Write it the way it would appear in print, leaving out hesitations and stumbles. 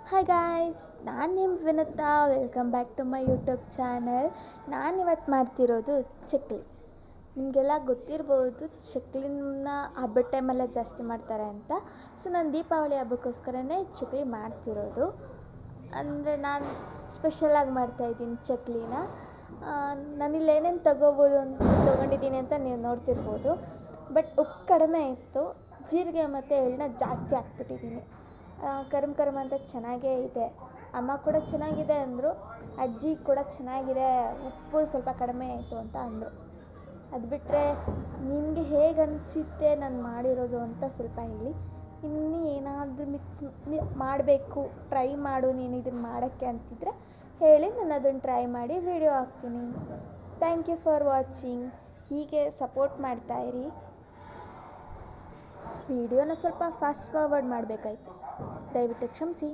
Hi guys, ನಾನು ನಿಮ್ಮ Vinutha. Welcome back to my YouTube channel. ನಾನಿವತ್ತು ಮಾಡ್ತಿರೋದು ಚಕ್ಲಿ. ನಿಮಗೆಲ್ಲ ಗೊತ್ತಿರ್ಬೋದು ಚಕ್ಲಿನ ಹಬ್ಬದ ಟೈಮೆಲ್ಲ ಜಾಸ್ತಿ ಮಾಡ್ತಾರೆ ಅಂತ. ಸೊ ನಾನು ದೀಪಾವಳಿ ಹಬ್ಬಕ್ಕೋಸ್ಕರನೇ ಚಕ್ಲಿ ಮಾಡ್ತಿರೋದು. ಅಂದರೆ ನಾನು ಸ್ಪೆಷಲಾಗಿ ಮಾಡ್ತಾಯಿದ್ದೀನಿ ಚಕ್ಲಿನ. ನಾನಿಲ್ಲಿ ಏನೇನು ತೊಗೊಂಡಿದ್ದೀನಿ ಅಂತ ನೀವು ನೋಡ್ತಿರ್ಬೋದು. ಬಟ್ ಉಪ್ಪು ಕಡಿಮೆ ಇತ್ತು, ಜೀರಿಗೆ ಮತ್ತು ಎಳ್ಳನ್ನ ಜಾಸ್ತಿ ಹಾಕ್ಬಿಟ್ಟಿದ್ದೀನಿ. ಕರಮ್ ಅಂತ ಚೆನ್ನಾಗೇ ಇದೆ. ಅಮ್ಮ ಕೂಡ ಚೆನ್ನಾಗಿದೆ ಅಂದರು, ಅಜ್ಜಿ ಕೂಡ ಚೆನ್ನಾಗಿದೆ, ಉಪ್ಪು ಸ್ವಲ್ಪ ಕಡಿಮೆ ಆಯಿತು ಅಂತ ಅಂದರು. ಅದು ಬಿಟ್ಟರೆ ನಿಮಗೆ ಹೇಗೆ ಅನಿಸುತ್ತೆ ನಾನು ಮಾಡಿರೋದು ಅಂತ ಸ್ವಲ್ಪ ಹೇಳಿ. ಇನ್ನೂ ಏನಾದರೂ ಮಿಕ್ಸ್ ಮಾಡಬೇಕು, ಟ್ರೈ ಮಾಡು ನೀನು ಇದನ್ನು ಮಾಡೋಕ್ಕೆ ಅಂತಿದ್ರೆ ಹೇಳಿ, ನಾನು ಅದನ್ನು ಟ್ರೈ ಮಾಡಿ ವಿಡಿಯೋ ಹಾಕ್ತೀನಿ. Thank you for watching. ಹೀಗೆ ಸಪೋರ್ಟ್ ಮಾಡ್ತಾಯಿರಿ. ವಿಡಿಯೋನ ಸ್ವಲ್ಪ ಫಾಸ್ಟ್ ಫಾರ್ವರ್ಡ್ ಮಾಡಬೇಕಾಯ್ತು, ದಯವಿಟ್ಟು ಕ್ಷಮಿಸಿ.